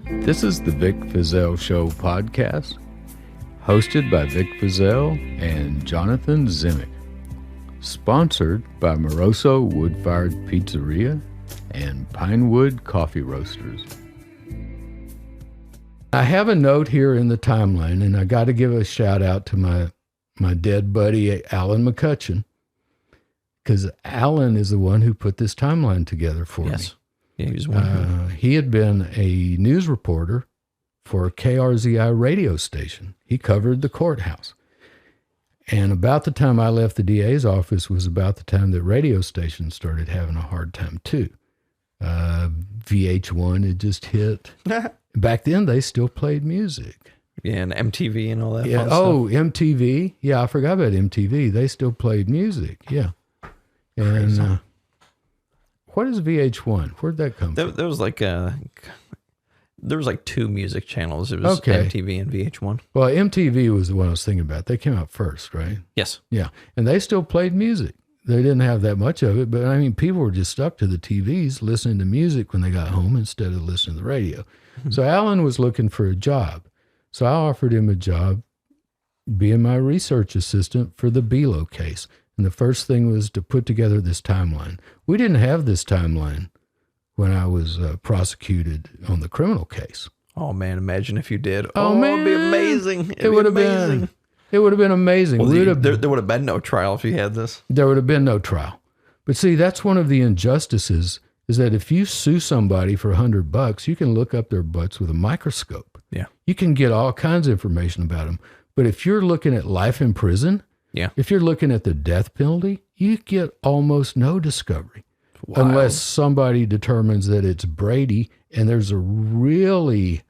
This is the Vic Feazell Show podcast, hosted by Vic Feazell and Jonathan Zimick, sponsored by Moroso Wood-Fired Pizzeria and Pinewood Coffee Roasters. I have a note here in the timeline, and I got to give a shout out to my dead buddy, Alan McCutcheon, because Alan is the one who put this timeline together for me. Yeah, he was one. He had been a news reporter for a KRZI radio station. He covered the courthouse. And about the time I left the DA's office was about the time that radio stations started having a hard time too. VH1 had just hit. Back then, they still played music. Yeah, and MTV and all that Yeah. fun Oh, stuff. MTV. Yeah, I forgot about MTV. They still played music. Yeah. And what is VH1? Where'd that come from? There was like two music channels. It was Okay. MTV and VH1. Well, MTV was the one I was thinking about. They came out first, right? Yes. Yeah. And they still played music. They didn't have that much of it, but I mean, people were just stuck to the TVs listening to music when they got home instead of listening to the radio. So Alan was looking for a job. So I offered him a job being my research assistant for the Belo case. And the first thing was to put together this timeline. We didn't have this timeline when I was prosecuted on the criminal case. Oh, man, imagine if you did. Oh, man. It'd be amazing. It would have been. It would have been amazing. Well, there would have been no trial if you had this. There would have been no trial. But see, that's one of the injustices is that if you sue somebody for $100, you can look up their butts with a microscope. Yeah. You can get all kinds of information about them. But if you're looking at life in prison, Yeah. if you're looking at the death penalty, you get almost no discovery. Wild. Unless somebody determines that it's Brady and there's a really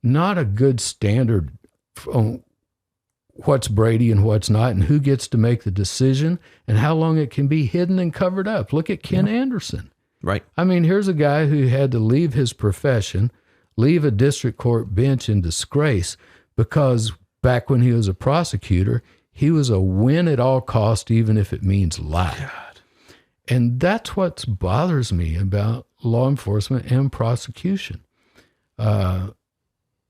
not a good standard on what's Brady and what's not and who gets to make the decision and how long it can be hidden and covered up. Look at Ken Anderson. Right. I mean, here's a guy who had to leave his profession, leave a district court bench in disgrace because back when he was a prosecutor, he was a win at all cost, even if it means lie. God. And that's what bothers me about law enforcement and prosecution.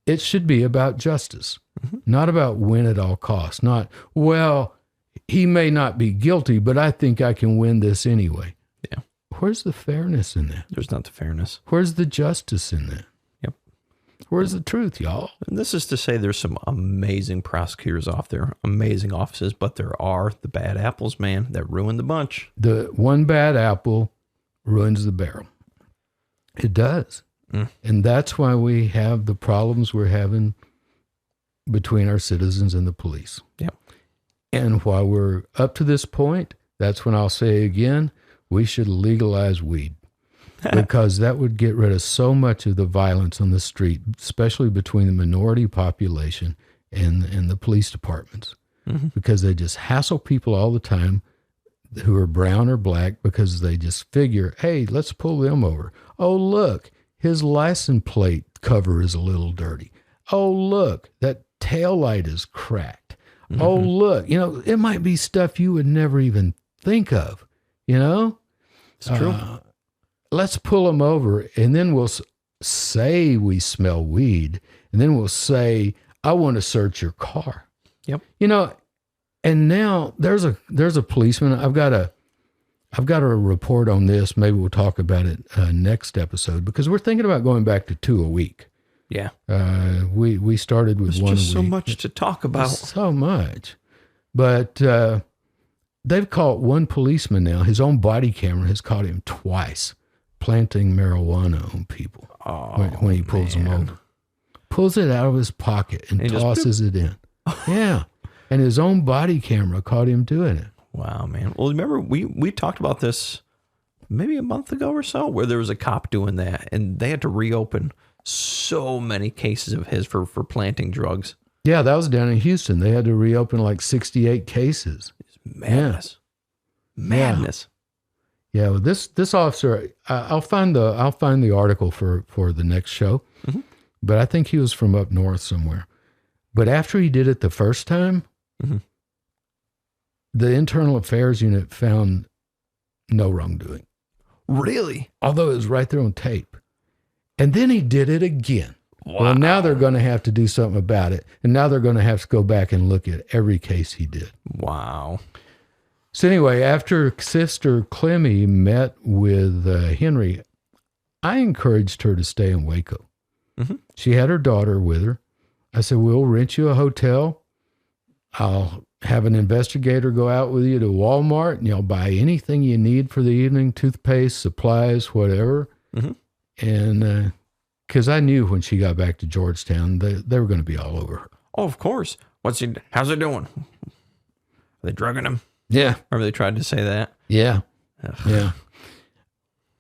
It should be about justice, not about win at all costs. Not, well, he may not be guilty, but I think I can win this anyway. Yeah. Where's the fairness in that? There's not the fairness. Where's the justice in that? Yep. Where's the truth, y'all? And this is to say there's some amazing prosecutors off there, amazing offices, but there are the bad apples, man, that ruin the bunch. The one bad apple ruins the barrel. It does. And that's why we have the problems we're having between our citizens and the police. Yep. And while we're up to this point, that's when I'll say again, we should legalize weed because that would get rid of so much of the violence on the street, especially between the minority population and the police departments, because they just hassle people all the time who are brown or black because they just figure, hey, let's pull them over. Oh, look, his license plate cover is a little dirty. Oh, look, that tail light is cracked. Oh, look, it might be stuff you would never even think of, It's true. Let's pull them over, and then we'll say we smell weed, and then we'll say, I want to search your car. Yep. And now there's a policeman. I've got a report on this. Maybe we'll talk about it next episode because we're thinking about going back to 2 a week. Yeah. We started with There's one just a so week. much to talk about. So much. But they've caught one policeman now. His own body camera has caught him twice planting marijuana on people when he pulls them over. Pulls it out of his pocket and tosses it in. Yeah. And his own body camera caught him doing it. Wow, man. Well, remember, we talked about this maybe a month ago or so, where there was a cop doing that, and they had to reopen so many cases of his for planting drugs. Yeah, that was down in Houston. They had to reopen like 68 cases. It's madness. Yeah. Madness. Yeah, well, this officer, I'll find the article for the next show, but I think he was from up north somewhere. But after he did it the first time, the Internal Affairs Unit found no wrongdoing. Really? Although it was right there on tape. And then he did it again. Wow. Well, now they're going to have to do something about it. And now they're going to have to go back and look at every case he did. Wow. So anyway, after Sister Clemmy met with Henry, I encouraged her to stay in Waco. Mm-hmm. She had her daughter with her. I said, we'll rent you a hotel. I'll have an investigator go out with you to Walmart, and you'll buy anything you need for the evening, toothpaste, supplies, whatever. Mm-hmm. And because I knew when she got back to Georgetown, they were going to be all over her. Oh, of course. How's it doing? Are they drugging him? Yeah. Remember they tried to say that? Yeah. Yeah.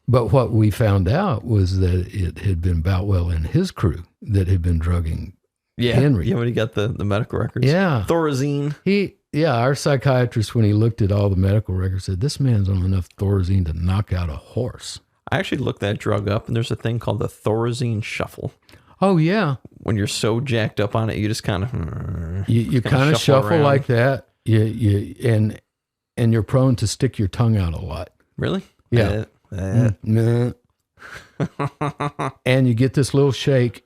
But what we found out was that it had been Boutwell and his crew that had been drugging Henry. Yeah, when he got the medical records. Yeah. Thorazine. Our psychiatrist, when he looked at all the medical records, said, this man's on enough Thorazine to knock out a horse. I actually looked that drug up, and there's a thing called the Thorazine shuffle. Oh, yeah. When you're so jacked up on it, you just kind of... You kind of shuffle like that, and you're prone to stick your tongue out a lot. Really? Yeah. And you get this little shake.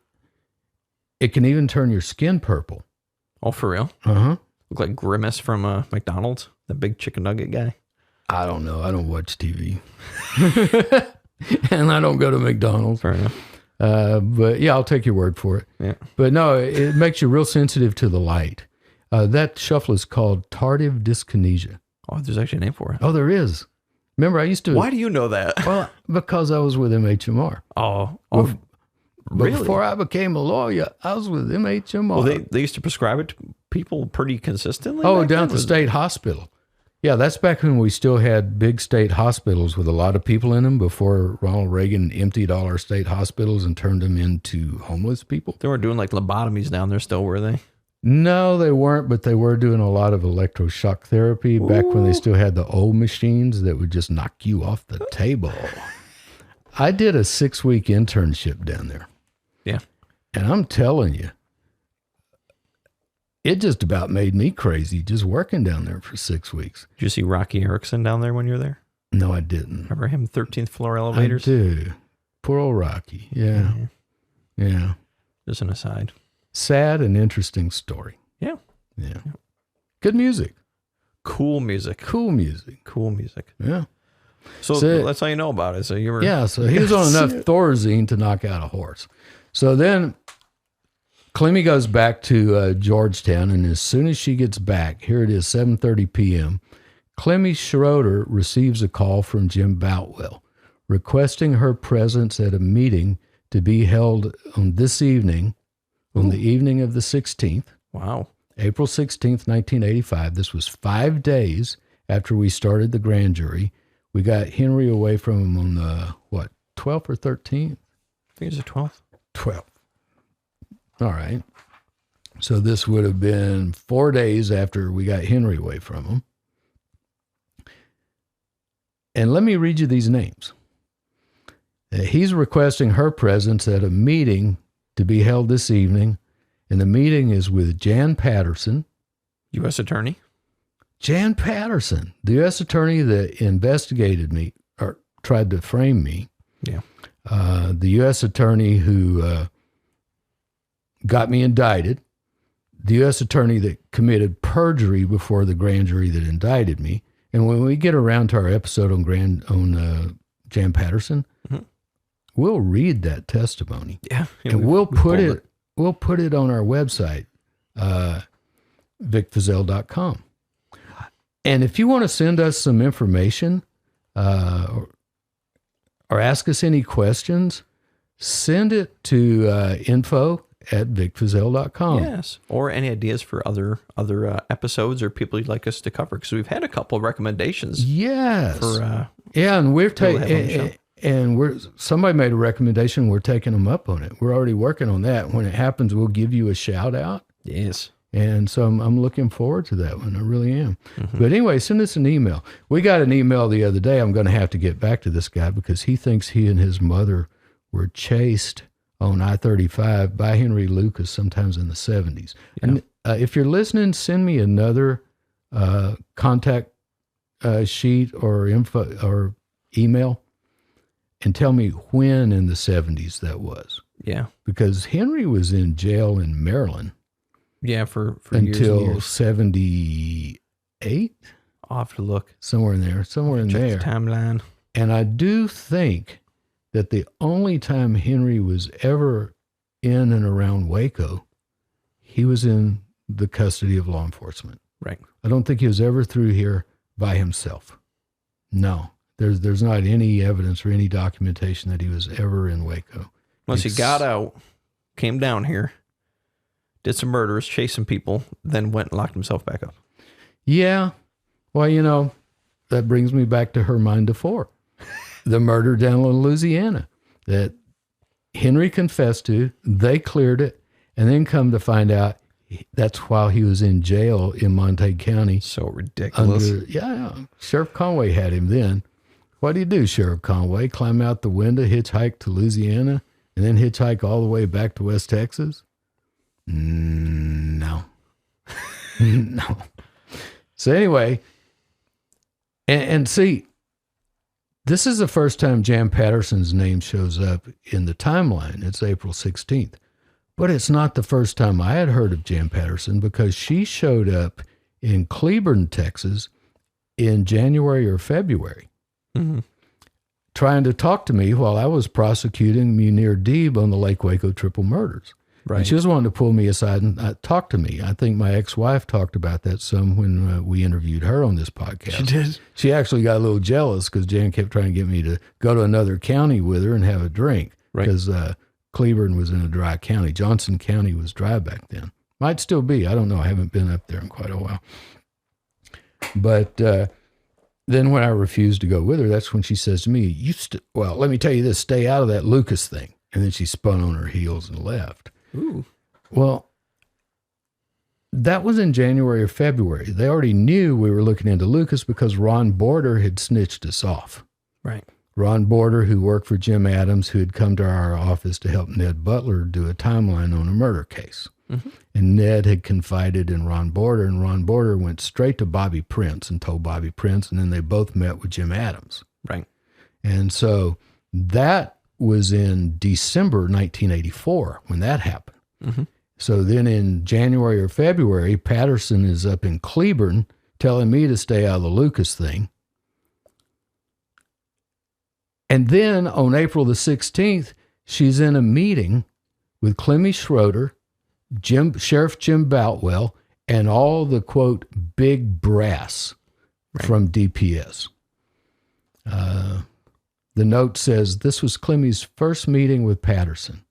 It can even turn your skin purple. Oh, for real? Uh-huh. Look like Grimace from McDonald's, the big chicken nugget guy. I don't know. I don't watch TV. And I don't go to McDonald's. Fair enough. But yeah, I'll take your word for it. Yeah. But no, it makes you real sensitive to the light. That shuffle is called tardive dyskinesia. Oh, there's actually a name for it. Oh, there is. Remember, I used to... Why do you know that? Well, because I was with MHMR. Really? Before I became a lawyer, I was with MHMR. Well, they used to prescribe it to people pretty consistently? Oh, down at the state hospital. Yeah, that's back when we still had big state hospitals with a lot of people in them before Ronald Reagan emptied all our state hospitals and turned them into homeless people. They weren't doing like lobotomies down there still, were they? No, they weren't, but they were doing a lot of electroshock therapy back when they still had the old machines that would just knock you off the table. I did a 6-week internship down there. Yeah. And I'm telling you, it just about made me crazy just working down there for 6 weeks. Did you see Rocky Erickson down there when you were there? No, I didn't. Remember him, 13th floor elevators? I do. Poor old Rocky. Yeah. Yeah. Just an aside. Sad and interesting story. Yeah. Yeah. Good music. Cool music. Cool music. Cool music. Yeah. So that's how you know about it. So you were... Yeah, so he was on enough Thorazine to knock out a horse. So then Clemmy goes back to Georgetown, and as soon as she gets back, here it is, 7:30 p.m., Clemmy Schroeder receives a call from Jim Boutwell requesting her presence at a meeting to be held on this evening, on the evening of the 16th. Wow. April 16th, 1985. This was 5 days after we started the grand jury. We got Henry away from him on the, 12th or 13th? I think it was the 12th. 12th. All right. So this would have been 4 days after we got Henry away from him. And let me read you these names. He's requesting her presence at a meeting to be held this evening. And the meeting is with Jan Patterson. U.S. Attorney? Jan Patterson, the U.S. Attorney that investigated me or tried to frame me. Yeah. The U.S. Attorney who got me indicted, the U.S. Attorney that committed perjury before the grand jury that indicted me. And when we get around to our episode on Jan Patterson, we'll read that testimony. Yeah. And we'll put it on our website, vicfeazell.com. And if you want to send us some information or ask us any questions, send it to info@vicfeazell.com. Yes. Or any ideas for other episodes or people you'd like us to cover. Because we've had a couple of recommendations. Yes. For, and we're somebody made a recommendation. We're taking them up on it. We're already working on that. When it happens, we'll give you a shout out. Yes. And so I'm looking forward to that one. I really am. Mm-hmm. But anyway, send us an email. We got an email the other day. I'm going to have to get back to this guy because he thinks he and his mother were chased on I-35 by Henry Lucas sometimes in the 70s. Yeah. And if you're listening, send me another contact sheet or info or email and tell me when in the 70s that was. Yeah. Because Henry was in jail in Maryland. Yeah, for until years and years. 78. I'll have to look. Somewhere in there. The timeline. And I do think that the only time Henry was ever in and around Waco, he was in the custody of law enforcement. Right. I don't think he was ever through here by himself. No. There's not any evidence or any documentation that he was ever in Waco. Unless he got out, came down here, did some murders, chased some people, then went and locked himself back up. Yeah. Well, that brings me back to Hermine DeFore, the murder down in Louisiana that Henry confessed to. They cleared it, and then come to find out that's while he was in jail in Montague County. So ridiculous. Sheriff Conway had him then. What do you do, Sheriff Conway? Climb out the window, hitchhike to Louisiana, and then hitchhike all the way back to West Texas? No. No. So anyway, and see, this is the first time Jan Patterson's name shows up in the timeline. It's April 16th. But it's not the first time I had heard of Jan Patterson, because she showed up in Cleburne, Texas in January or February, trying to talk to me while I was prosecuting Munir Deeb on the Lake Waco triple murders. Right. And she was wanting to pull me aside and talk to me. I think my ex-wife talked about that some when we interviewed her on this podcast. She did. She actually got a little jealous because Jan kept trying to get me to go to another county with her and have a drink. Right. Because Cleburne was in a dry county. Johnson County was dry back then. Might still be. I don't know. I haven't been up there in quite a while. But then when I refused to go with her, that's when she says to me, well, let me tell you this, stay out of that Lucas thing. And then she spun on her heels and left. Ooh. Well, that was in January or February. They already knew we were looking into Lucas because Ron Border had snitched us off. Right. Ron Border, who worked for Jim Adams, who had come to our office to help Ned Butler do a timeline on a murder case. Mm-hmm. And Ned had confided in Ron Border, and Ron Border went straight to Bobby Prince and told Bobby Prince, and then they both met with Jim Adams. Right. And so that was in December 1984 when that happened. Mm-hmm. So then in January or February, Patterson is up in Cleburne telling me to stay out of the Lucas thing. And then on April the 16th, she's in a meeting with Clemmy Schroeder, Sheriff Jim Boutwell, and all the, quote, big brass from DPS. The note says this was Clemmy's first meeting with Patterson.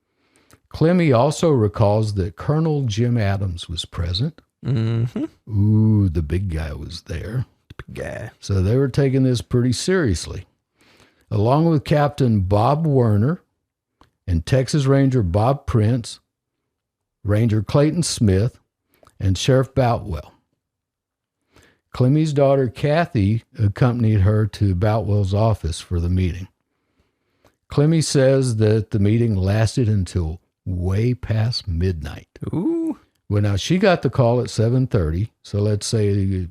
Clemmy also recalls that Colonel Jim Adams was present. Mm-hmm. Ooh, the big guy was there. The big guy. So they were taking this pretty seriously. Along with Captain Bob Werner and Texas Ranger Bob Prince, Ranger Clayton Smith, and Sheriff Boutwell. Clemmy's daughter, Kathy, accompanied her to Boutwell's office for the meeting. Clemmy says that the meeting lasted until way past midnight. Ooh. Well, now she got the call at 7:30, so let's say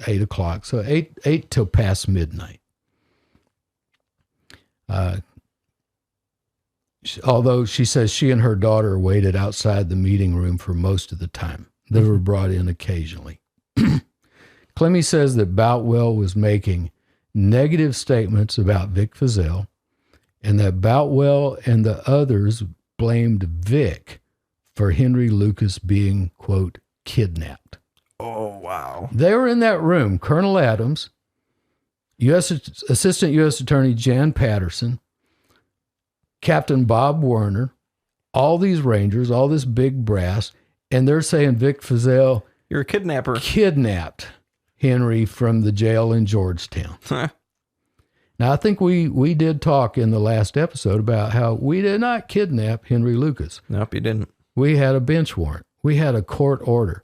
8 o'clock. So 8 till past midnight. Although she says she and her daughter waited outside the meeting room for most of the time. They were brought in occasionally. Clemmy says that Boutwell was making negative statements about Vic Feazell, and that Boutwell and the others blamed Vic for Henry Lucas being, quote, kidnapped. Oh, wow. They were in that room. Colonel Adams, Assistant U.S. Attorney Jan Patterson, Captain Bob Werner, all these Rangers, all this big brass, and they're saying Vic Feazell, you're a kidnapper, kidnapped Henry from the jail in Georgetown. Now, I think we did talk in the last episode about how we did not kidnap Henry Lucas. Nope, you didn't. We had a bench warrant. We had a court order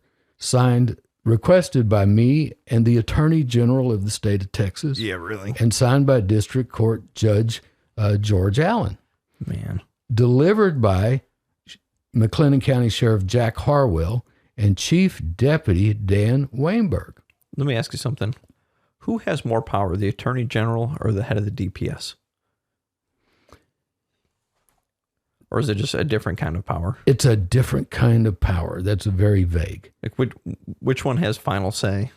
requested by me and the Attorney General of the state of Texas. Yeah, really? And signed by District Court Judge George Allen. Man. Delivered by McLennan County Sheriff Jack Harwell and Chief Deputy Dan Weinberg. Let me ask you something. Who has more power, the Attorney General or the head of the DPS? Or is it just a different kind of power? It's a different kind of power. That's very vague. Like which one has final say?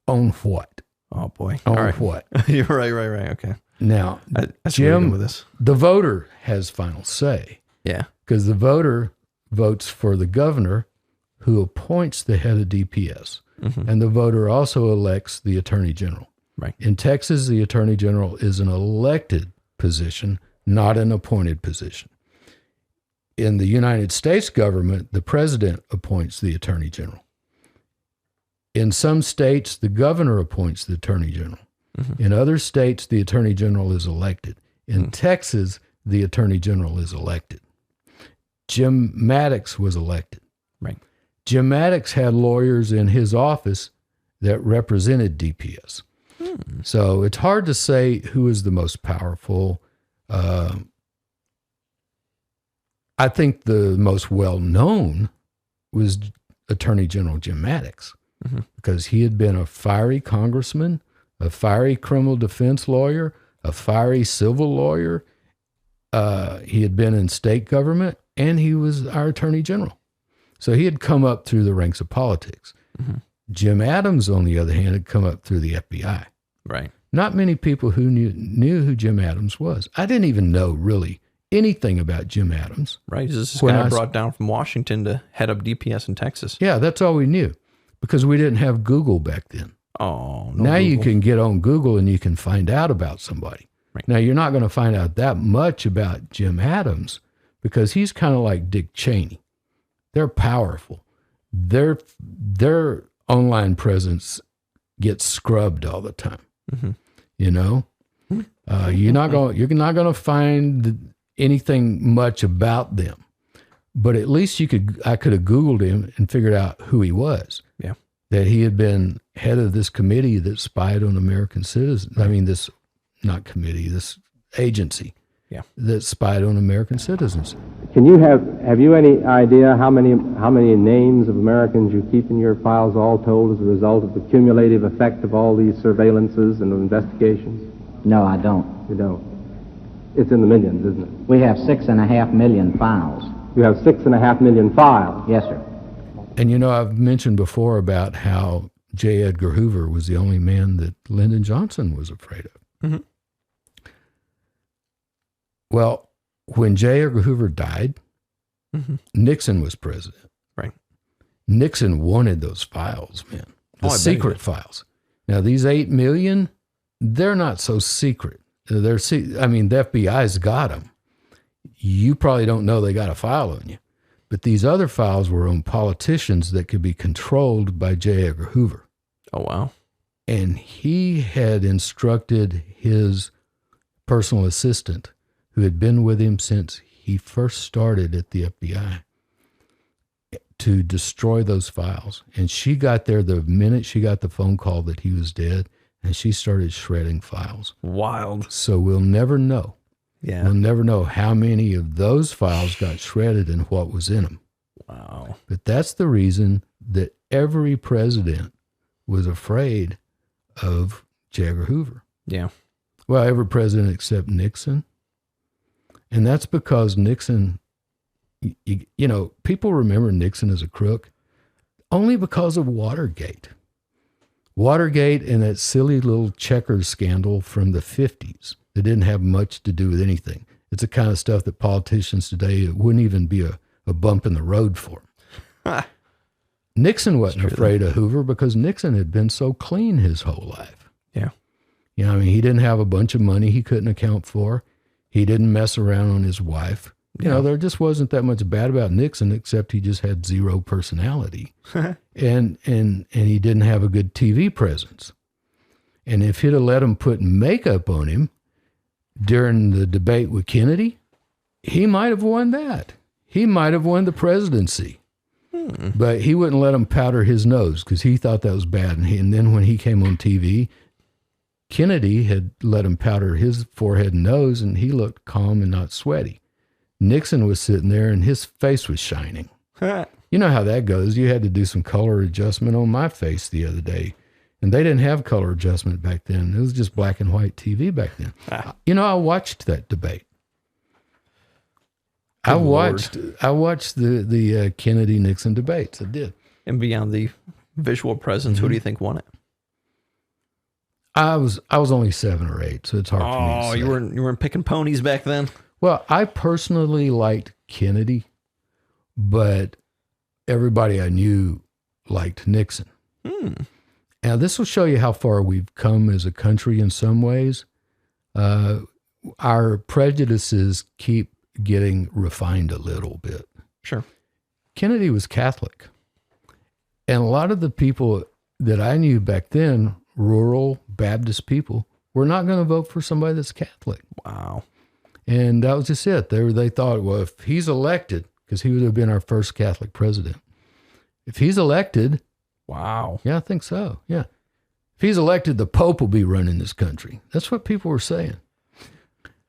On what? Oh, boy. On All right. what? You're right. Okay. Now, I see where you're going Jim, with this. the voter has final say Yeah. because the voter votes for the governor who appoints the head of DPS. And the voter also elects the attorney general. Right. In Texas, the attorney general is an elected position, not an appointed position. In the United States government, the president appoints the attorney general. In some states, the governor appoints the attorney general. In other states, the attorney general is elected. In Texas, the attorney general is elected. Jim Maddox was elected. Right. Jim Maddox had lawyers in his office that represented DPS. So it's hard to say who is the most powerful. I think the most well-known was Attorney General Jim Maddox because he had been a fiery congressman, a fiery criminal defense lawyer, a fiery civil lawyer. He had been in state government, and he was our attorney general. So he had come up through the ranks of politics. Jim Adams, on the other hand, had come up through the FBI. Right. Not many people who knew who Jim Adams was. I didn't even know really anything about Jim Adams. Right. This When guy I- brought down from Washington to head up DPS in Texas. Yeah, that's all we knew because we didn't have Google back then. Oh, no. Now you Google. can get on Google and you can find out about somebody. Right. Now you're not going to find out that much about Jim Adams because he's kind of like Dick Cheney. They're powerful. Their online presence gets scrubbed all the time. You know, you're not going to find anything much about them. But at least I could have Googled him and figured out who he was. Yeah. That he had been head of this committee that spied on American citizens. I mean, this agency. Yeah. That spied on American citizens. Have you any idea how many names of Americans you keep in your files all told as a result of the cumulative effect of all these surveillances and investigations? No, I don't. You don't. It's in the millions, isn't it? We have 6.5 million files. You have 6.5 million files. Yes, sir. And you know, I've mentioned before about how J. Edgar Hoover was the only man that Lyndon Johnson was afraid of. Well, when J. Edgar Hoover died, Nixon was president. Right. Nixon wanted those files, man. The I bet he secret did. files. Now, these 8 million, they're not so secret. The FBI's got them. You probably don't know they got a file on you. But these other files were on politicians that could be controlled by J. Edgar Hoover. Oh, wow. And he had instructed his personal assistant, who had been with him since he first started at the FBI, to destroy those files. And she got there the minute she got the phone call that he was dead, and she started shredding files. Wild. So we'll never know. Yeah. We'll never know how many of those files got shredded and what was in them. Wow. But that's the reason that every president was afraid of J. Edgar Hoover. Yeah. Well, every president except Nixon. And that's because Nixon, you know, people remember Nixon as a crook only because of Watergate. Watergate and that silly little checkers scandal from the 50s that didn't have much to do with anything. It's the kind of stuff that politicians today, it wouldn't even be a bump in the road for them. Nixon wasn't afraid of Hoover because Nixon had been so clean his whole life. Yeah. You know, I mean, he didn't have a bunch of money he couldn't account for. He didn't mess around on his wife. You know, there just wasn't that much bad about Nixon, except he just had zero personality. and he didn't have a good TV presence. And if he'd have let him put makeup on him during the debate with Kennedy, he might have won that. He might have won the presidency. But he wouldn't let him powder his nose because he thought that was bad. And then when he came on TV, Kennedy had let him powder his forehead and nose, and he looked calm and not sweaty. Nixon was sitting there, and his face was shining. You know how that goes. You had to do some color adjustment on my face the other day, and they didn't have color adjustment back then. It was just black and white TV back then. You know, I watched that debate. I watched the Kennedy Nixon debates. I did. And beyond the visual presence, who do you think won it? I was only 7 or 8, so it's hard for me to say. You weren't picking ponies back then? Well, I personally liked Kennedy, but everybody I knew liked Nixon. Now, this will show you how far we've come as a country in some ways. Our prejudices keep getting refined a little bit. Sure. Kennedy was Catholic. And a lot of the people that I knew back then, rural Baptist people, were not going to vote for somebody that's Catholic. Wow. And that was just it. They thought, well, if he's elected, because he would have been our first Catholic president. If he's elected, wow. Yeah, I think so. Yeah. If he's elected, the Pope will be running this country. That's what people were saying.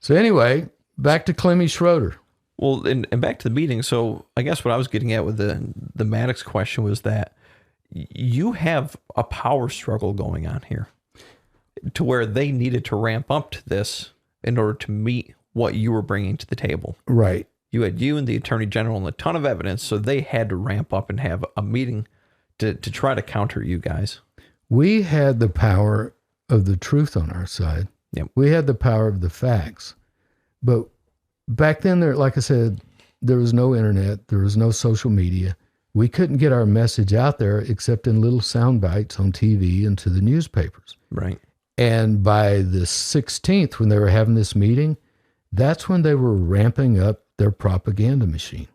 So anyway, back to Clemmy Schroeder. Well, and back to the meeting. So I guess what I was getting at with the Maddox question was that you have a power struggle going on here to where they needed to ramp up to this in order to meet what you were bringing to the table. Right. You had you and the Attorney General and a ton of evidence, so they had to ramp up and have a meeting to try to counter you guys. We had the power of the truth on our side. Yep. We had the power of the facts. But back then, like I said, there was no internet. There was no social media. We couldn't get our message out there except in little sound bites on TV and to the newspapers. Right. And by the 16th, when they were having this meeting, that's when they were ramping up their propaganda machine.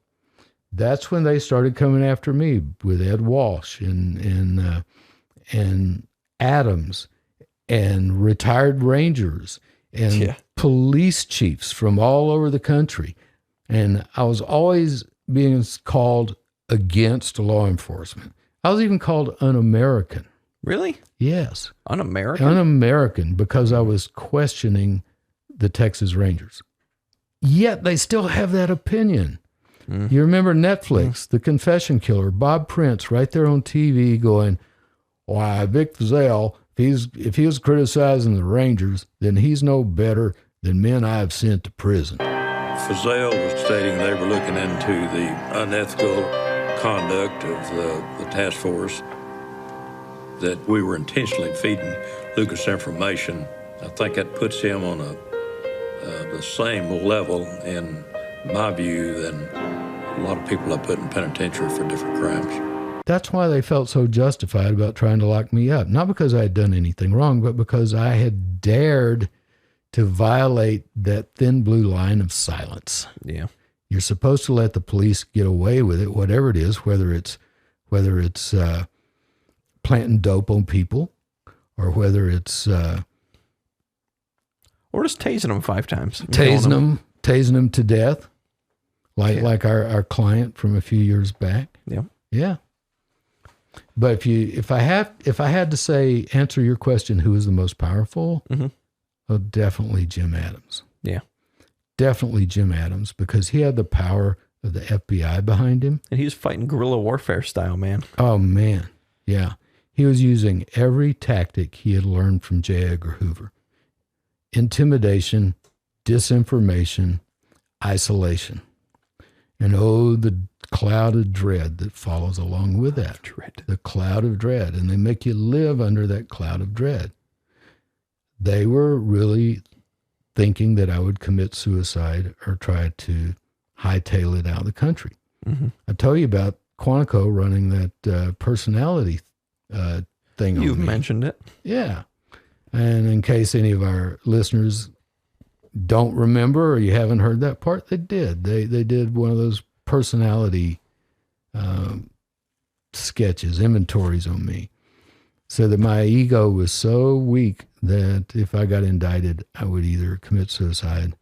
That's when they started coming after me with Ed Walsh and Adams and retired Rangers and police chiefs from all over the country. And I was always being called against law enforcement. I was even called un-American. Really? Yes. Un-American? Un-American because I was questioning the Texas Rangers. Yet they still have that opinion. You remember Netflix, The Confession Killer, Bob Prince right there on TV going, why, Vic Feazell, if he was criticizing the Rangers, then he's no better than men I've sent to prison. Feazell was stating they were looking into the unethical conduct of the task force, that we were intentionally feeding Lucas information. I think that puts him on the same level, in my view, than a lot of people I put in penitentiary for different crimes. That's why they felt so justified about trying to lock me up. Not because I had done anything wrong, but because I had dared to violate that thin blue line of silence. Yeah. You're supposed to let the police get away with it, whatever it is, whether it's planting dope on people, or whether it's or just tasing them 5 times. Tasing them to death, like our client from a few years back. Yeah. Yeah. But if I had to say, answer your question, who is the most powerful? Oh, definitely Jim Adams. Yeah. Definitely Jim Adams, because he had the power of the FBI behind him. And he was fighting guerrilla warfare style, man. Oh, man. Yeah. He was using every tactic he had learned from J. Edgar Hoover. Intimidation, disinformation, isolation. And the cloud of dread that follows along with that. The cloud of dread. And they make you live under that cloud of dread. They were really thinking that I would commit suicide or try to hightail it out of the country. I told you about Quantico running that personality thing on me. You've mentioned it. Yeah. And in case any of our listeners don't remember or you haven't heard that part, they did. They did one of those personality sketches, inventories on me. So that my ego was so weak that if I got indicted, I would either commit suicide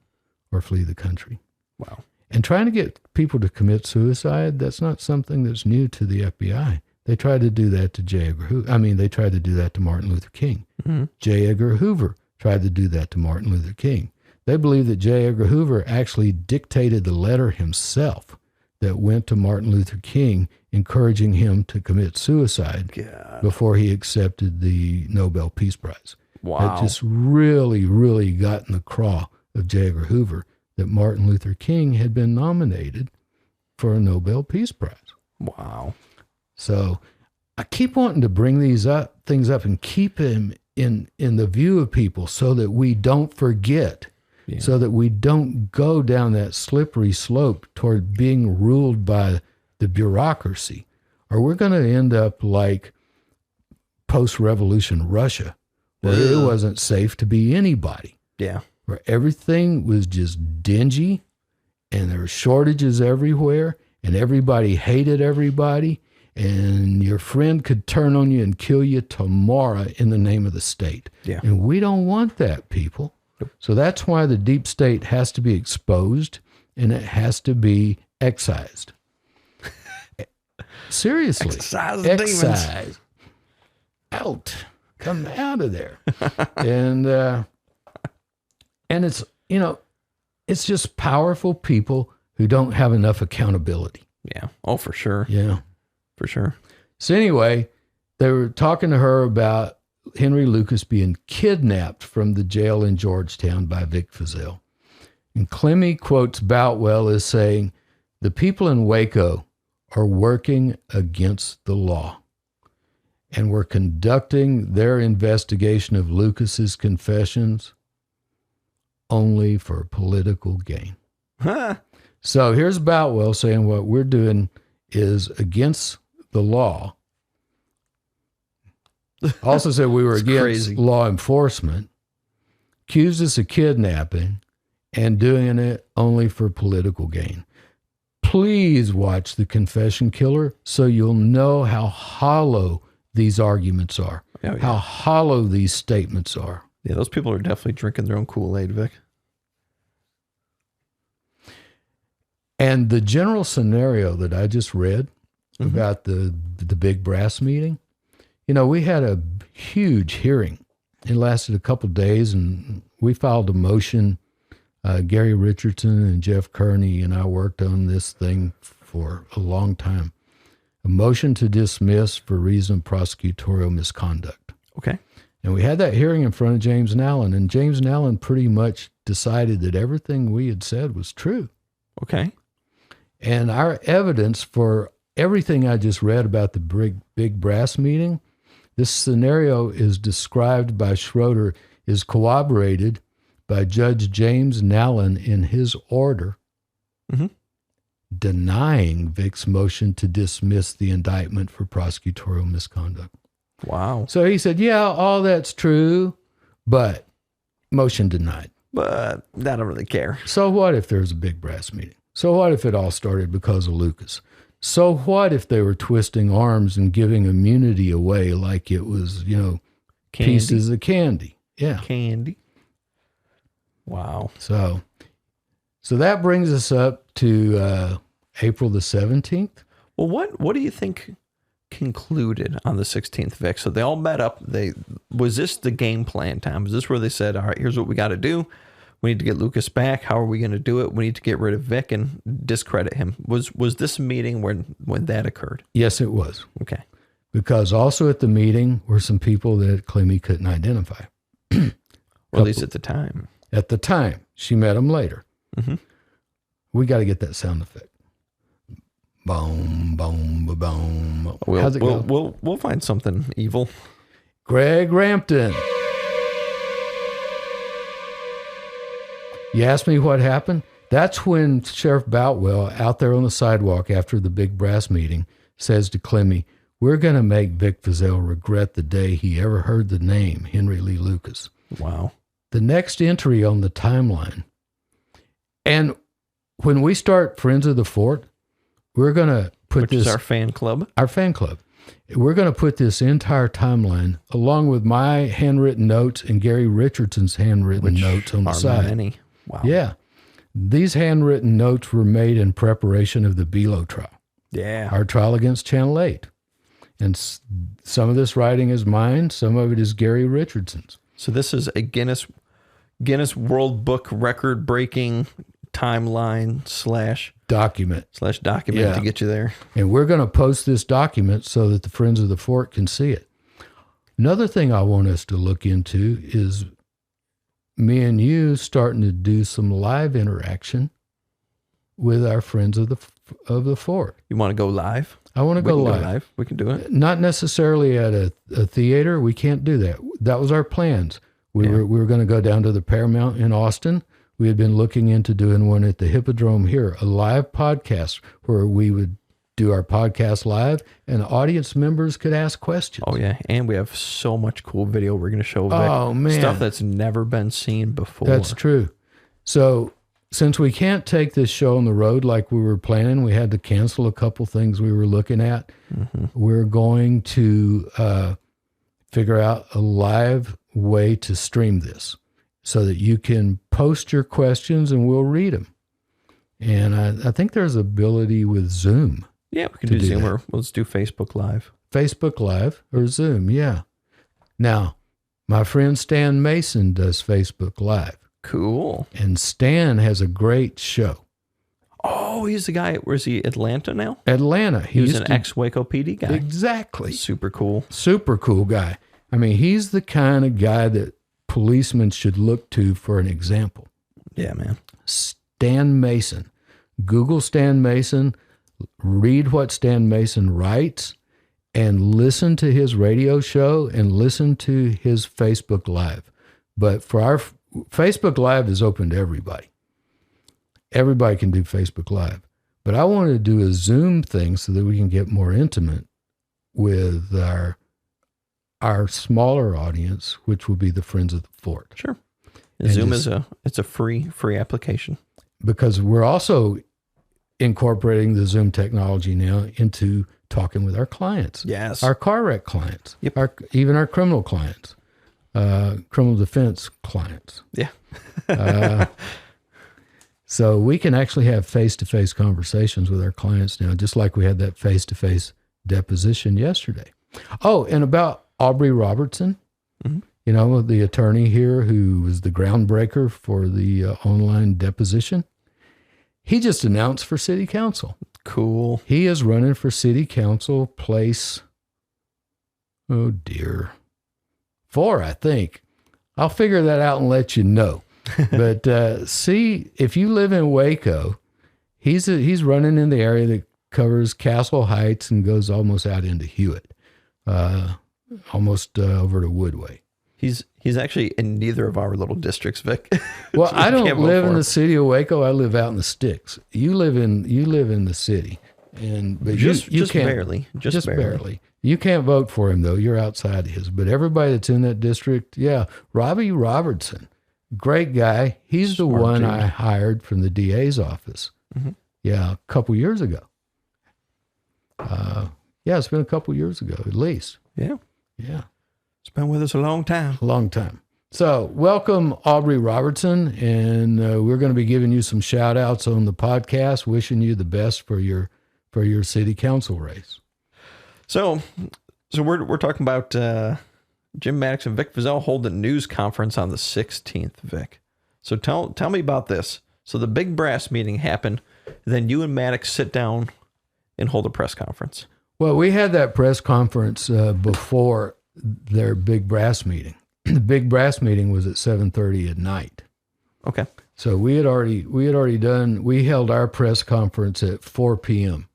or flee the country. Wow. And trying to get people to commit suicide, that's not something that's new to the FBI. They tried to do that to J. Edgar Hoover. They tried to do that to Martin Luther King. J. Edgar Hoover tried to do that to Martin Luther King. They believe that J. Edgar Hoover actually dictated the letter himself that went to Martin Luther King, encouraging him to commit suicide before he accepted the Nobel Peace Prize. Wow. That just really, really got in the craw of J. Edgar Hoover, that Martin Luther King had been nominated for a Nobel Peace Prize. Wow. So I keep wanting to bring things up and keep him in the view of people so that we don't forget, so that we don't go down that slippery slope toward being ruled by the bureaucracy, or we're going to end up like post-revolution Russia, where it wasn't safe to be anybody. Yeah. Where everything was just dingy and there were shortages everywhere and everybody hated everybody and your friend could turn on you and kill you tomorrow in the name of the state. Yeah. And we don't want that, people. So that's why the deep state has to be exposed and it has to be excised. Seriously. Excise the demons. Excise. Out. Come out of there. And it's, it's just powerful people who don't have enough accountability. Yeah. Oh, for sure. Yeah. For sure. So anyway, they were talking to her about Henry Lucas being kidnapped from the jail in Georgetown by Vic Feazell. And Clemmy quotes Boutwell as saying, "The people in Waco are working against the law and were conducting their investigation of Lucas's confessions only for political gain." Huh. So here's Boutwell saying what we're doing is against the law. Also said we were against crazy. Law enforcement, accused us of kidnapping, and doing it only for political gain. Please watch The Confession Killer so you'll know how hollow these arguments are, how hollow these statements are. Yeah, those people are definitely drinking their own Kool-Aid, Vic. And the general scenario that I just read about the big brass meeting, we had a huge hearing. It lasted a couple of days, and we filed a motion. Gary Richardson and Jeff Kearney and I worked on this thing for a long time. A motion to dismiss for reason of prosecutorial misconduct. Okay. And we had that hearing in front of James Nallen, and James Nallen pretty much decided that everything we had said was true. Okay. And our evidence for everything I just read about the big brass meeting, this scenario is described by Schroeder, is corroborated by Judge James Nallen in his order denying Vic's motion to dismiss the indictment for prosecutorial misconduct. Wow. So he said, yeah, all that's true, but motion denied. But I don't really care. So what if there's a big brass meeting? So what if it all started because of Lucas? So what if they were twisting arms and giving immunity away like it was, Candy. pieces of candy? Yeah. Candy. Wow. So that brings us up to April the 17th. Well, what do you think concluded on the 16th, Vic? So they all met up. Was this the game plan time? Is this where they said, all right, here's what we got to do. We need to get Lucas back. How are we going to do it? We need to get rid of Vic and discredit him. Was this a meeting when that occurred? Yes, it was. Okay. Because also at the meeting were some people that Clemmy couldn't identify. Or at least at the time. At the time. She met him later. We got to get that sound effect. Boom, boom, boom. How's it go? We'll find something evil. Greg Rampton. You asked me what happened? That's when Sheriff Boutwell, out there on the sidewalk after the big brass meeting, says to Clemmy, we're going to make Vic Feazell regret the day he ever heard the name Henry Lee Lucas. Wow. The next entry on the timeline. And when we start Friends of the Fort, we're going to put Which is our fan club. Our fan club. We're going to put this entire timeline along with my handwritten notes and Gary Richardson's handwritten notes on the side. Many. Wow. Yeah. These handwritten notes were made in preparation of the Belo trial. Yeah. Our trial against Channel 8. And some of this writing is mine. Some of it is Gary Richardson's. So this is a Guinness World Book record breaking timeline / document to get you there. And we're going to post this document so that the Friends of the Fort can see it. Another thing I want us to look into is me and you starting to do some live interaction with our friends of the fort. You want to go live? I want to go live. We can do it. Not necessarily at a theater. We can't do that. That was our plans. We were going to go down to the Paramount in Austin. We had been looking into doing one at the Hippodrome here, a live podcast where we would do our podcast live and audience members could ask questions. Oh, yeah. And we have so much cool video we're going to show Vic. Oh, man. Stuff that's never been seen before. That's true. So since we can't take this show on the road like we were planning, we had to cancel a couple things we were looking at. Mm-hmm. We're going to figure out a live way to stream this so that you can post your questions and we'll read them. And I think there's ability with Zoom. Yeah, we can do Zoom or let's do Facebook Live. Facebook Live or Zoom, yeah. Now, my friend Stan Mason does Facebook Live. Cool. And Stan has a great show. Oh, he's the guy, where's he, Atlanta now? Atlanta. He's an ex-Waco PD guy. Exactly. Super cool. Super cool guy. I mean, he's the kind of guy that policemen should look to for an example. Yeah, man. Stan Mason. Google Stan Mason, read what Stan Mason writes, and listen to his radio show and listen to his Facebook Live. But for our Facebook Live is open to everybody. Everybody can do Facebook Live. But I want to do a Zoom thing so that we can get more intimate with our smaller audience, which will be the Friends of the Fort. Sure. Zoom is a free application. Because we're also incorporating the Zoom technology now into talking with our clients. Yes. Our car wreck clients. Yep. Even our criminal clients. Criminal defense clients. Yeah. So we can actually have face-to-face conversations with our clients now, just like we had that face-to-face deposition yesterday. Oh, and about Aubrey Robertson, mm-hmm. You know, the attorney here who was the groundbreaker for the online deposition. He just announced for city council. Cool. He is running for city council place, 4, I think. I'll figure that out and let you know. But see, if you live in Waco, he's running in the area that covers Castle Heights and goes almost out into Hewitt, almost over to Woodway. He's actually in neither of our little districts, Vic. Well, I don't live in the city of Waco. I live out in the sticks. You live in the city, but you can't barely, just barely. You can't vote for him though. You're outside his. But everybody that's in that district, yeah, Robbie Robertson, great guy. He's the one I hired from the DA's office. Mm-hmm. Yeah, a couple years ago. It's been a couple years ago at least. Yeah. It's been with us a long time. So welcome, Aubrey Robertson, and we're going to be giving you some shout outs on the podcast, wishing you the best for your city council race. So we're talking about Jim Maddox and Vic Feazell hold a news conference on the 16th, Vic. So tell me about this. So the big brass meeting happened, then you and Maddox sit down and hold a press conference. Well, we had that press conference before their big brass meeting. The big brass meeting was at 7:30 at night. Okay. So we held our press conference at 4 p.m.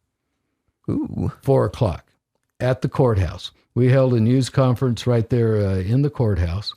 Ooh. 4 o'clock at the courthouse. We held a news conference right there in the courthouse.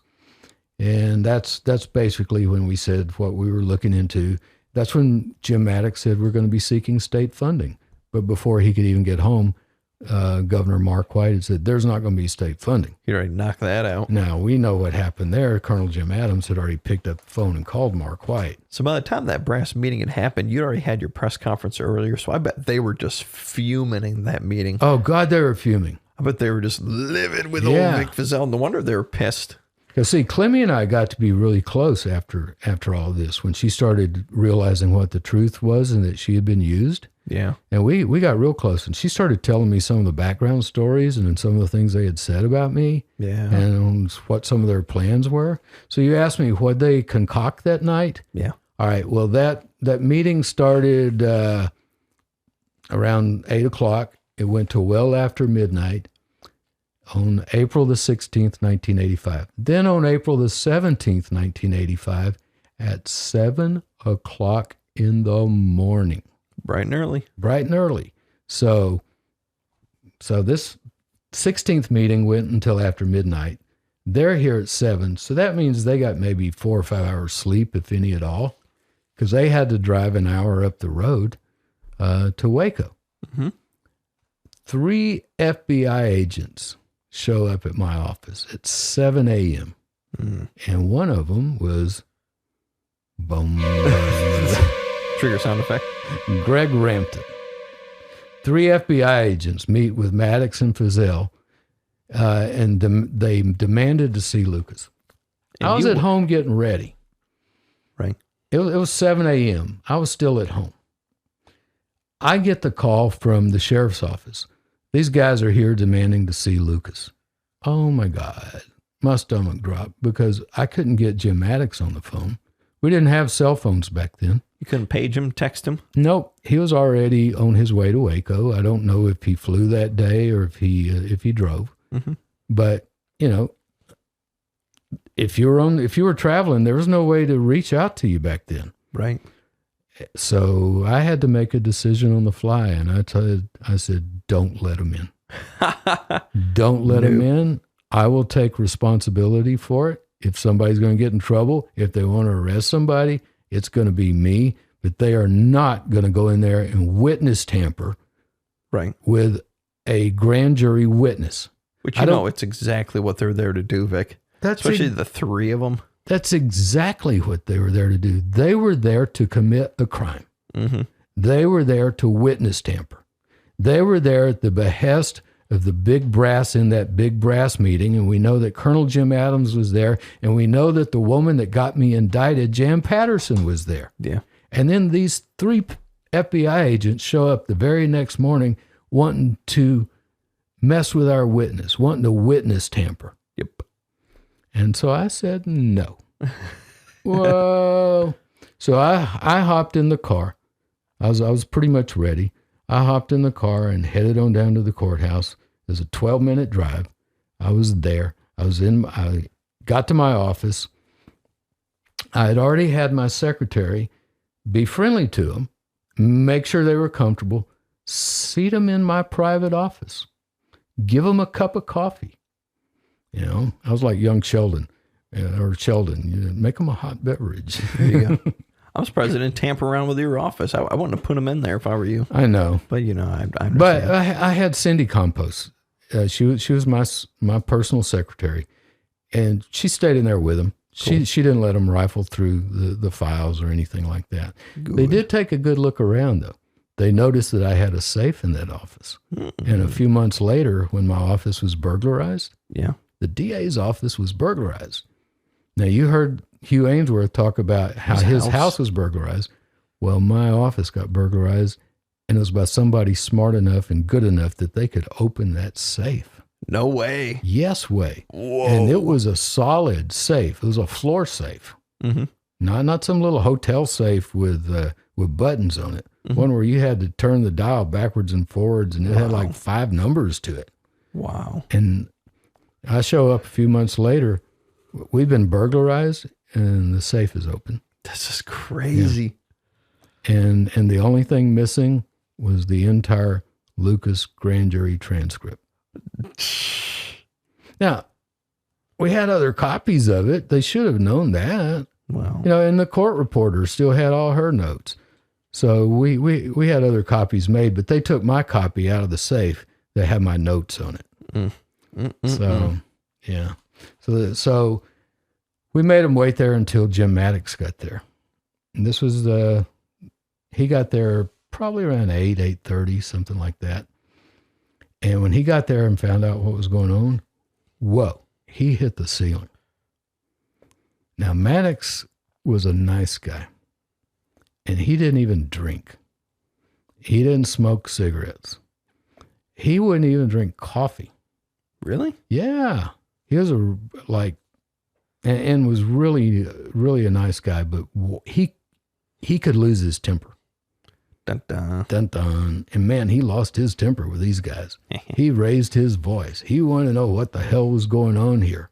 And that's basically when we said what we were looking into. That's when Jim Maddox said we're going to be seeking state funding. But before he could even get home, Governor Mark White had said, there's not going to be state funding. He already knocked that out. Now, we know what happened there. Colonel Jim Adams had already picked up the phone and called Mark White. So by the time that brass meeting had happened, you already had your press conference earlier. So I bet they were just fuming in that meeting. Oh, God, they were fuming. I bet they were just livid with old Vic Feazell. No wonder they were pissed. Because, see, Clemmy and I got to be really close after all this, when she started realizing what the truth was and that she had been used. Yeah. And we got real close, and she started telling me some of the background stories and some of the things they had said about me. Yeah. And what some of their plans were. So you asked me what they concoct that night? Yeah. All right. Well, that meeting started around 8 o'clock. It went to well after midnight. on April the 16th, 1985. Then on April the 17th, 1985, at 7 o'clock in the morning. Bright and early. Bright and early. So this 16th meeting went until after midnight. They're here at 7, so that means they got maybe 4 or 5 hours sleep, if any at all, because they had to drive an hour up the road to Waco. Mm-hmm. 3 FBI agents show up at my office at 7 a.m. And one of them was boom, Trigger sound effect. Greg Rampton. 3 FBI agents meet with Maddox and Feazell, and they demanded to see Lucas. And I was at home getting ready. Right. It was 7 a.m. I was still at home. I get the call from the sheriff's office. These guys are here demanding to see Lucas. Oh my God. My stomach dropped because I couldn't get Jim Maddox on the phone. We didn't have cell phones back then. You couldn't page him, text him? Nope. He was already on his way to Waco. I don't know if he flew that day or if he drove. Mm-hmm. But, you know, if you were traveling, there was no way to reach out to you back then. Right. So I had to make a decision on the fly, and I said, don't let him in. Don't let him in. I will take responsibility for it. If somebody's going to get in trouble, if they want to arrest somebody, it's going to be me. But they are not going to go in there and witness tamper Right. with a grand jury witness. Which, you know, it's exactly what they're there to do, Vic. Especially the 3 of them. That's exactly what they were there to do. They were there to commit a crime. Mm-hmm. They were there to witness tamper. They were there at the behest of the big brass in that big brass meeting, and we know that Colonel Jim Adams was there, and we know that the woman that got me indicted, Jan Patterson, was there. Yeah. And then these 3 FBI agents show up the very next morning wanting to mess with our witness, wanting to witness tamper. Yep. And so I said, no. Whoa. So I hopped in the car. I was pretty much ready. I hopped in the car and headed on down to the courthouse. It was a 12-minute drive. I was there. I got to my office. I had already had my secretary be friendly to them, make sure they were comfortable, seat them in my private office, give them a cup of coffee. You know, I was like young Sheldon, make them a hot beverage. There you go. I was president. Tamper around with your office. I wouldn't have put them in there if I were you. I know, but you know, I understand. But I had Cindy Compost. She was my personal secretary, and she stayed in there with him. Cool. She didn't let them rifle through the files or anything like that. Good. They did take a good look around, though. They noticed that I had a safe in that office. Mm-hmm. And a few months later, when my office was burglarized, the DA's office was burglarized. Now, you heard Hugh Ainsworth talk about how his house was burglarized. Well, my office got burglarized, and it was by somebody smart enough and good enough that they could open that safe. No way. Yes way. Whoa. And it was a solid safe. It was a floor safe. Mm-hmm. Not some little hotel safe with buttons on it. Mm-hmm. One where you had to turn the dial backwards and forwards, and it had like 5 numbers to it. Wow. And I show up a few months later. We've been burglarized, and the safe is open. This is crazy. Yeah. And the only thing missing was the entire Lucas grand jury transcript. Now, we had other copies of it. They should have known that. Wow. You know, and the court reporter still had all her notes. So we had other copies made, but they took my copy out of the safe that had my notes on it. So, yeah. So we made him wait there until Jim Maddox got there. And this was he got there probably around 8:30, something like that. And when he got there and found out what was going on, whoa, he hit the ceiling. Now, Maddox was a nice guy, and he didn't even drink. He didn't smoke cigarettes. He wouldn't even drink coffee. Really? Yeah. He was and was really, really a nice guy, but he could lose his temper. Dun, dun. Dun, dun. And man, he lost his temper with these guys. He raised his voice. He wanted to know what the hell was going on here.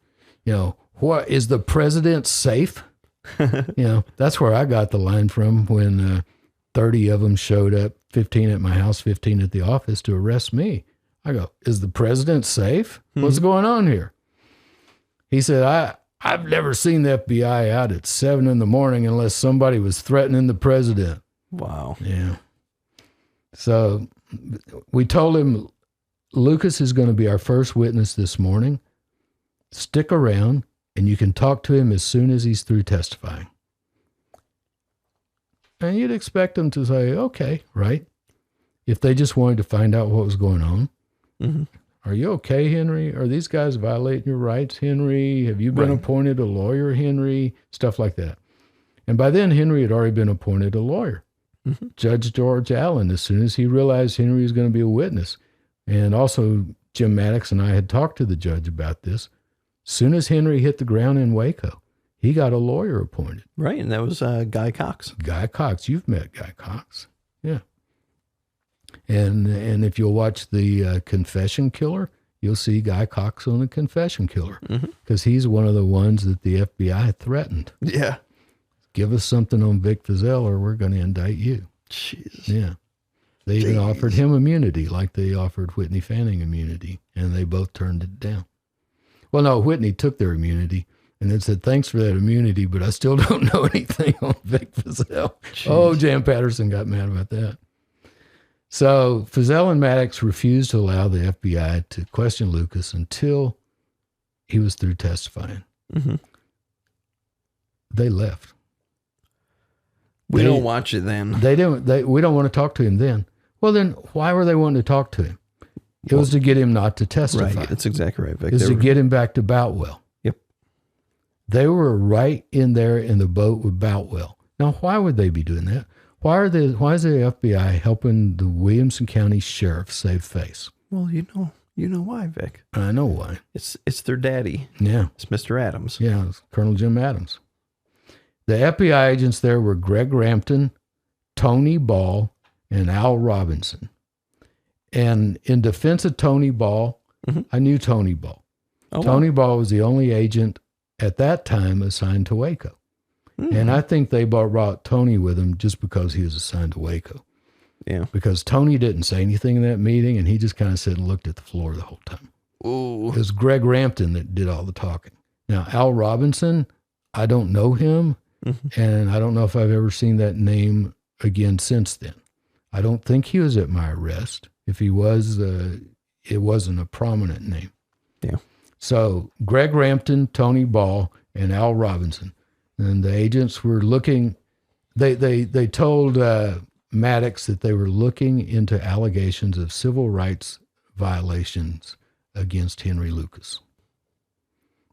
What is the president safe? That's where I got the line from when 30 of them showed up, 15 at my house, 15 at the office to arrest me. I go, is the president safe? What's going on here? He said, I've never seen the FBI out at 7 a.m. unless somebody was threatening the president. Wow. Yeah. So we told him, Lucas is going to be our first witness this morning. Stick around, and you can talk to him as soon as he's through testifying. And you'd expect them to say, okay, right? If they just wanted to find out what was going on. Mm-hmm. Are you okay, Henry? Are these guys violating your rights, Henry? Have you been appointed a lawyer, Henry? Stuff like that. And by then, Henry had already been appointed a lawyer. Mm-hmm. Judge George Allen, as soon as he realized Henry was going to be a witness. And also, Jim Maddox and I had talked to the judge about this. As soon as Henry hit the ground in Waco, he got a lawyer appointed. Right, and that was Guy Cox. Guy Cox. You've met Guy Cox. Yeah. And if you'll watch the Confession Killer, you'll see Guy Cox on the Confession Killer because he's one of the ones that the FBI threatened. Yeah. Give us something on Vic Feazell or we're going to indict you. Jesus. Yeah. They even offered him immunity like they offered Whitney Fanning immunity, and they both turned it down. Well, no, Whitney took their immunity and then said, thanks for that immunity, but I still don't know anything on Vic Feazell. Oh, Jan Patterson got mad about that. So Feazell and Maddox refused to allow the FBI to question Lucas until he was through testifying. Mm-hmm. They left. We don't watch it then. We don't want to talk to him then. Well, then why were they wanting to talk to him? It was to get him not to testify. Right, that's exactly right, Vic. It was to get him back to Boutwell. Yep. They were right in there in the boat with Boutwell. Now, why would they be doing that? Why is the FBI helping the Williamson County Sheriff save face? Well, you know why, Vic. I know why. It's their daddy. Yeah. It's Mr. Adams. Yeah, it's Colonel Jim Adams. The FBI agents there were Greg Rampton, Tony Ball, and Al Robinson. And in defense of Tony Ball, I knew Tony Ball. Oh, Tony Ball was the only agent at that time assigned to Waco. And I think they brought Tony with him just because he was assigned to Waco. Yeah. Because Tony didn't say anything in that meeting, and he just kind of sat and looked at the floor the whole time. Ooh. It was Greg Rampton that did all the talking. Now, Al Robinson, I don't know him, and I don't know if I've ever seen that name again since then. I don't think he was at my arrest. If he was, it wasn't a prominent name. Yeah. So Greg Rampton, Tony Ball, and Al Robinson. And the agents were looking, they told Maddox that they were looking into allegations of civil rights violations against Henry Lucas.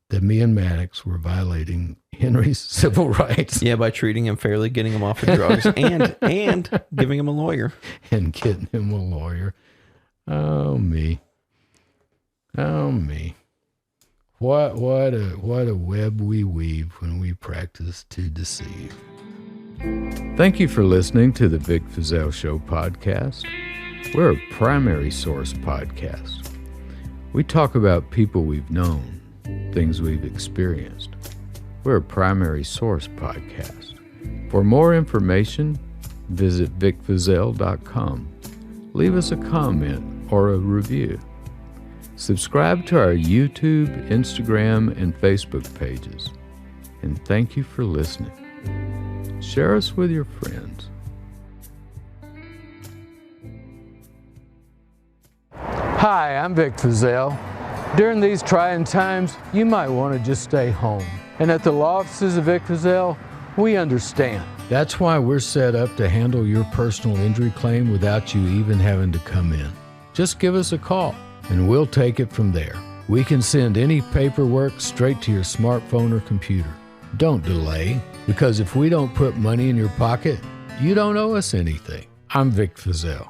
That me and Maddox were violating Henry's civil rights. Yeah, by treating him fairly, getting him off of drugs, and giving him a lawyer. And getting him a lawyer. Oh, me. Oh, me. What a web we weave when we practice to deceive. Thank you for listening to the Vic Feazell Show podcast. We're a primary source podcast. We talk about people we've known, things we've experienced. We're a primary source podcast. For more information, visit vicfeazell.com. Leave us a comment or a review. Subscribe to our YouTube, Instagram, and Facebook pages. And thank you for listening. Share us with your friends. Hi, I'm Vic Feazell. During these trying times, you might want to just stay home. And at the law offices of Vic Feazell, we understand. That's why we're set up to handle your personal injury claim without you even having to come in. Just give us a call, and we'll take it from there. We can send any paperwork straight to your smartphone or computer. Don't delay, because if we don't put money in your pocket, you don't owe us anything. I'm Vic Feazell.